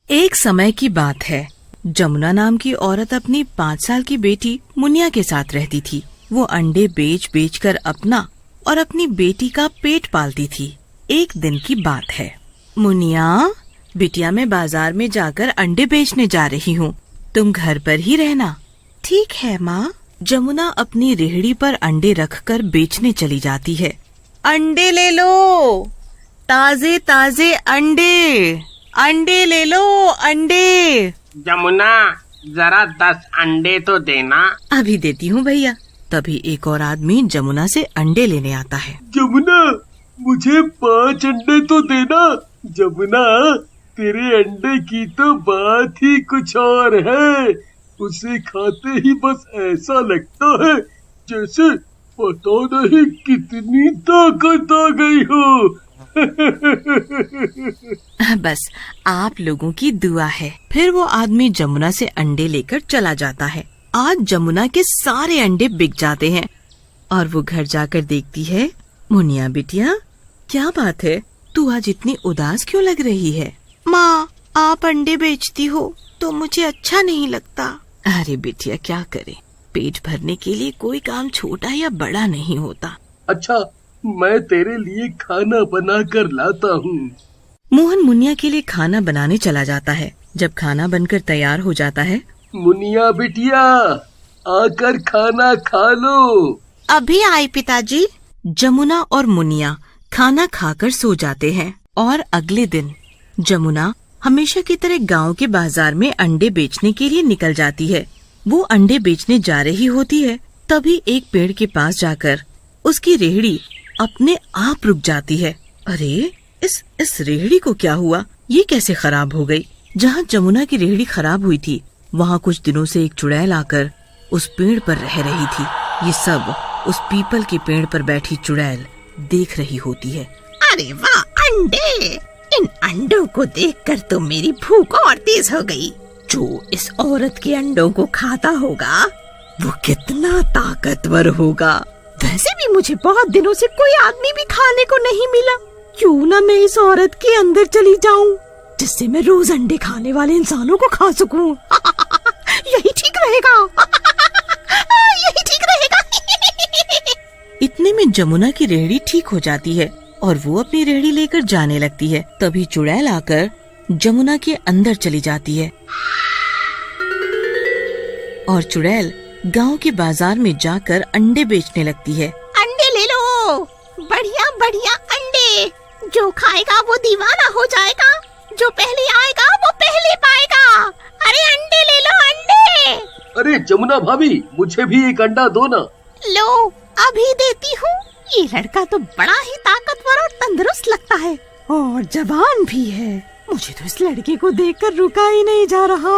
एक समय की बात है। जमुना नाम की औरत अपनी 5 साल की बेटी मुनिया के साथ रहती थी। वो अंडे बेच बेच कर अपना और अपनी बेटी का पेट पालती थी। एक दिन की बात है। मुनिया, बिटिया मैं बाजार में जाकर अंडे बेचने जा रही हूँ, तुम घर पर ही रहना। ठीक है माँ। जमुना अपनी रेहड़ी पर अंडे रखकर बेचने चली जाती है। अंडे ले लो, ताजे ताजे अंडे, अंडे ले लो, अंडे। जमुना, जरा 10 अंडे तो देना। अभी देती हूँ भैया। तभी एक और आदमी जमुना से अंडे लेने आता है। जमुना, मुझे 5 अंडे तो देना। जमुना, तेरे अंडे की तो बात ही कुछ और है। उसे खाते ही बस ऐसा लगता है जैसे पता नहीं कितनी ताकत आ गई हो। बस आप लोगों की दुआ है। फिर वो आदमी जमुना से अंडे लेकर चला जाता है। आज जमुना के सारे अंडे बिक जाते हैं और वो घर जाकर देखती है। मुनिया बिटिया, क्या बात है, तू आज इतनी उदास क्यों लग रही है? माँ, आप अंडे बेचती हो तो मुझे अच्छा नहीं लगता। अरे बिटिया, क्या करें, पेट भरने के लिए कोई काम छोटा या बड़ा नहीं होता। अच्छा, मैं तेरे लिए खाना बना कर लाता हूँ। मोहन मुनिया के लिए खाना बनाने चला जाता है। जब खाना बनकर तैयार हो जाता है, मुनिया बिटिया, आकर खाना खा लो। अभी आई पिताजी। जमुना और मुनिया खाना खाकर सो जाते हैं और अगले दिन जमुना हमेशा की तरह गांव के बाजार में अंडे बेचने के लिए निकल जाती है। वो अंडे बेचने जा रही होती है, तभी एक पेड़ के पास जाकर उसकी रेहड़ी अपने आप रुक जाती है। अरे, इस रेहड़ी को क्या हुआ? ये कैसे खराब हो गई? जहाँ जमुना की रेहड़ी खराब हुई थी, वहाँ कुछ दिनों से एक चुड़ैल आकर उस पेड़ पर रह रही थी। ये सब उस पीपल के पेड़ पर बैठी चुड़ैल देख रही होती है। अरे वाह, अंडे! इन अंडों को देखकर तो मेरी भूख और तेज हो गई। जो इस औरत के अंडों को खाता होगा वो कितना ताकतवर होगा। वैसे भी मुझे बहुत दिनों से कोई आदमी भी खाने को नहीं मिला। क्यों ना मैं इस औरत के अंदर चली जाऊं, जिससे मैं रोज अंडे खाने वाले इंसानों को खा सकूं। यही ठीक रहेगा। यही ठीक रहेगा। इतने में जमुना की रेहड़ी ठीक हो जाती है और वो अपनी रेहड़ी लेकर जाने लगती है। तभी चुड़ैल आकर जमुना के अंदर चली जाती है और चुड़ैल गांव के बाजार में जाकर अंडे बेचने लगती है। अंडे ले लो, बढ़िया बढ़िया अंडे। जो खाएगा वो दीवाना हो जाएगा, जो पहले आएगा वो पहले पाएगा। अरे अंडे ले लो, अंडे। अरे जमुना भाभी, मुझे भी एक अंडा दो ना। लो, अभी देती हूँ। ये लड़का तो बड़ा ही ताकतवर और तंदुरुस्त लगता है और जवान भी है। मुझे तो इस लड़के को देखकर रुका ही नहीं जा रहा।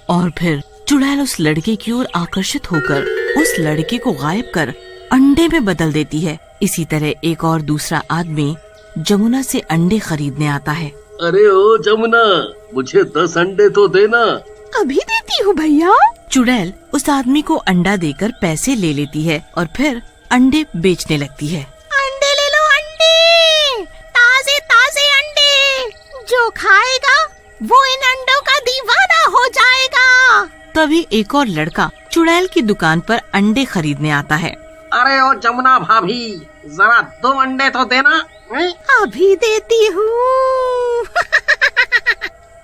और फिर चुड़ैल उस लड़के की ओर आकर्षित होकर उस लड़के को गायब कर अंडे में बदल देती है। इसी तरह एक और दूसरा आदमी जमुना से अंडे खरीदने आता है। अरे ओ जमुना, मुझे 10 अंडे तो देना। अभी देती हूँ भैया। चुड़ैल उस आदमी को अंडा देकर पैसे ले लेती है और फिर अंडे बेचने लगती है। अंडे ले लो, अंडे, ताजे ताजे अंडे। जो खाएगा वो इन अंडों का दीवाना हो जाएगा। तभी एक और लड़का चुड़ैल की दुकान पर अंडे खरीदने आता है। अरे ओ जमुना भाभी, जरा 2 अंडे तो देना। अभी देती हूँ।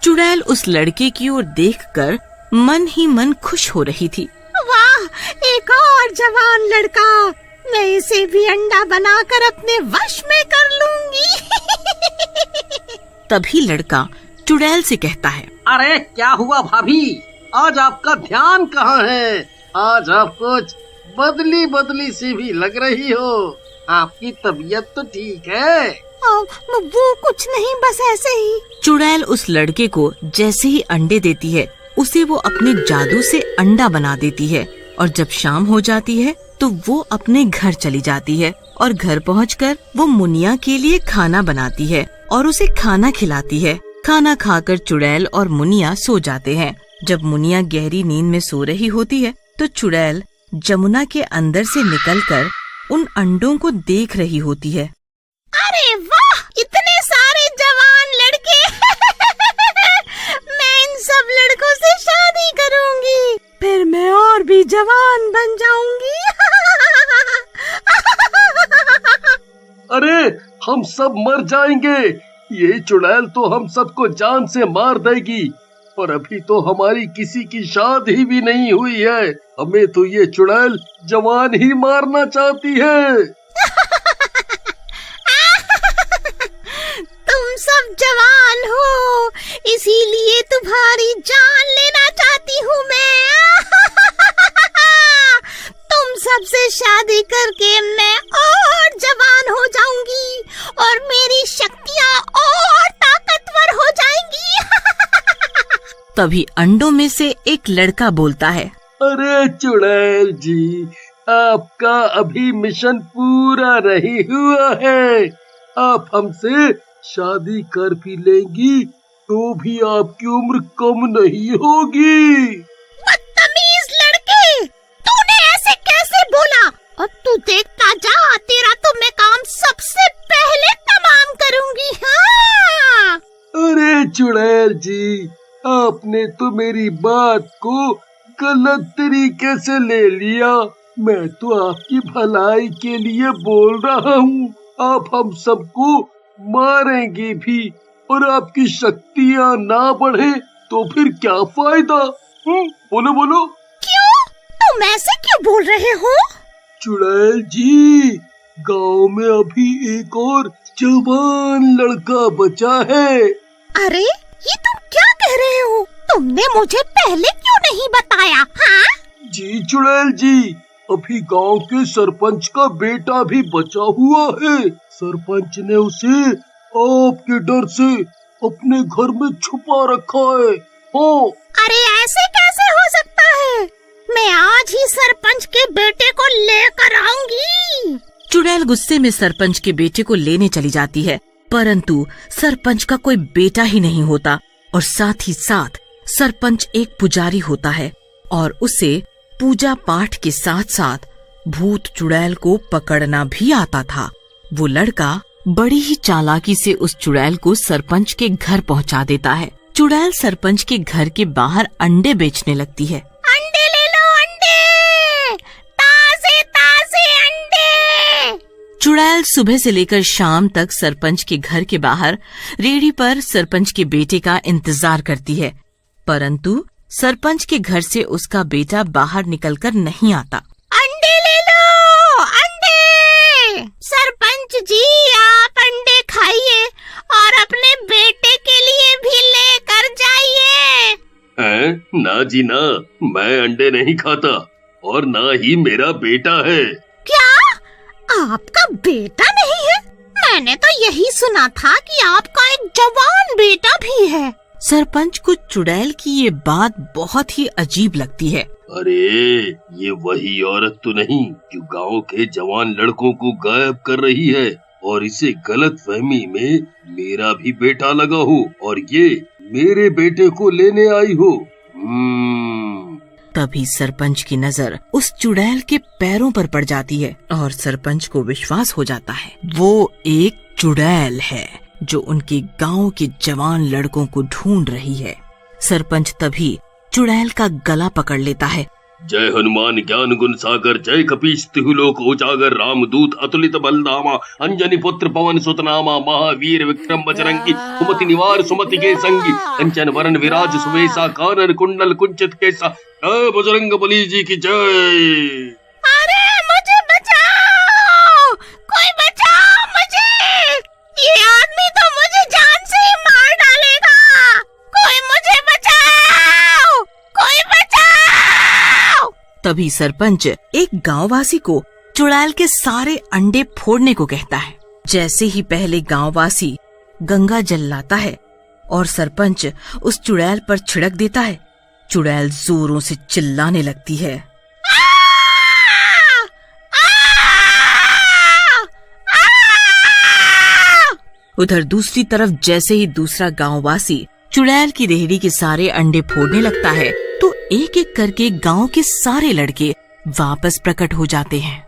चुड़ैल उस लड़के की ओर देखकर मन ही मन खुश हो रही थी। वाह, एक और जवान लड़का। मैं इसे भी अंडा बनाकर अपने वश में कर लूंगी। तभी लड़का चुड़ैल से कहता है, अरे क्या हुआ भाभी, आज आपका ध्यान कहाँ है? आज आप कुछ बदली बदली सी भी लग रही हो। आपकी तबीयत तो ठीक है? वो कुछ नहीं, बस ऐसे ही। चुड़ैल उस लड़के को जैसे ही अंडे देती है, उसे वो अपने जादू से अंडा बना देती है और जब शाम हो जाती है तो वो अपने घर चली जाती है और घर पहुंचकर वो मुनिया के लिए खाना बनाती है और उसे खाना खिलाती है। खाना खाकर चुड़ैल और मुनिया सो जाते हैं। जब मुनिया गहरी नींद में सो रही होती है तो चुड़ैल जमुना के अंदर से निकलकर उन अंडों को देख रही होती है। अरे वाह, इतने सारे जवान भी जवान बन जाऊंगी। अरे हम सब मर जाएंगे। ये चुड़ैल तो हम सबको जान से मार देगी। और अभी तो हमारी किसी की शादी भी नहीं हुई है। हमें तो ये चुड़ैल जवान ही मारना चाहती है। तुम सब जवान हो, इसीलिए तुम्हारी जान लेना चाहती हूँ मैं। तुम सबसे शादी करके मैं और जवान हो जाऊंगी और मेरी शक्तियाँ और ताकतवर हो जाएंगी। तभी अंडों में से एक लड़का बोलता है, अरे चुड़ैल जी, आपका अभी मिशन पूरा नहीं हुआ है। आप हमसे शादी कर भी लेंगी तो भी आपकी उम्र कम नहीं होगी। बदतमीज लड़के, तूने ऐसे कैसे बोला? अब तू देखता जा, तेरा तो मैं काम सबसे पहले तमाम करूंगी। हाँ, अरे चुड़ैल जी, आपने तो मेरी बात को गलत तरीके से ले लिया। मैं तो आपकी भलाई के लिए बोल रहा हूँ। आप हम सबको मारेंगे भी और आपकी शक्तियाँ ना बढ़े तो फिर क्या फायदा? बोलो बोलो। क्यों? तुम ऐसे क्यों बोल रहे हो? चुड़ैल जी, गांव में अभी एक और जवान लड़का बचा है। अरे ये तुम क्या कह रहे हो? तुमने मुझे पहले क्यों नहीं बताया? हाँ? जी चुड़ैल जी, अभी गांव के सरपंच का बेटा भी बचा हुआ है। सरपंच ने उसे आपके डर से अपने घर में छुपा रखा है। हाँ। अरे ऐसे कैसे हो सकता है? मैं आज ही सरपंच के बेटे को लेकर आऊंगी। चुड़ैल गुस्से में सरपंच के बेटे को लेने चली जाती है, परंतु सरपंच का कोई बेटा ही नहीं होता और साथ ही साथ सरपंच एक पुजारी होता है और उसे पूजा पाठ के साथ साथ भूत चुड़ैल को पकड़ना भी आता था। वो लड़का बड़ी ही चालाकी से उस चुड़ैल को सरपंच के घर पहुंचा देता है। चुड़ैल सरपंच के घर के बाहर अंडे बेचने लगती है। अंडे ले लो, अंडे, ताजे ताजे अंडे। चुड़ैल सुबह से लेकर शाम तक सरपंच के घर के बाहर रेहड़ी पर सरपंच के बेटे का इंतजार करती है, परंतु सरपंच के घर से उसका बेटा बाहर निकलकर नहीं आता। अंडे ले लो, अंडे। सरपंच जी, आप अंडे खाइए और अपने बेटे के लिए भी लेकर जाइए। ना जी ना, मैं अंडे नहीं खाता और ना ही मेरा बेटा है। क्या? आपका बेटा नहीं है? मैंने तो यही सुना था कि आपका एक जवान बेटा भी है। सरपंच को चुड़ैल की ये बात बहुत ही अजीब लगती है। अरे ये वही औरत तो नहीं जो गांव के जवान लड़कों को गायब कर रही है और इसे गलत फहमी में मेरा भी बेटा लगा हो और ये मेरे बेटे को लेने आई हो। तभी सरपंच की नजर उस चुड़ैल के पैरों पर पड़ जाती है और सरपंच को विश्वास हो जाता है वो एक चुड़ैल है जो उनके गांव के जवान लड़कों को ढूंढ रही है। सरपंच तभी चुड़ैल का गला पकड़ लेता है। जय हनुमान ज्ञान गुण सागर, जय कपीश तिहुलोक उजागर, रामदूत अतुलित बलधामा, अंजनी पुत्र पवन सुत नामा, महावीर विक्रम बजरंगी, सुमति निवार सुमति के संगी, कंचन वरण विराज सुवेशा, कानन कुंडल कुंचित केसा, जय बजरंग बली जी की जय। अरे मुझे बचाओ, कोई बचाओ मुझे, ये आदमी तो मुझे जान से ही मार डालेगा। कोई मुझे बचाओ, कोई बचाओ। तभी सरपंच एक गांववासी को चुड़ैल के सारे अंडे फोड़ने को कहता है। जैसे ही पहले गांववासी गंगा जल लाता है और सरपंच उस चुड़ैल पर छिड़क देता है, चुड़ैल जोरों से चिल्लाने लगती है। उधर दूसरी तरफ जैसे ही दूसरा गांववासी चुड़ैल की रेहड़ी के सारे अंडे फोड़ने लगता है तो एक एक करके गांव के सारे लड़के वापस प्रकट हो जाते हैं।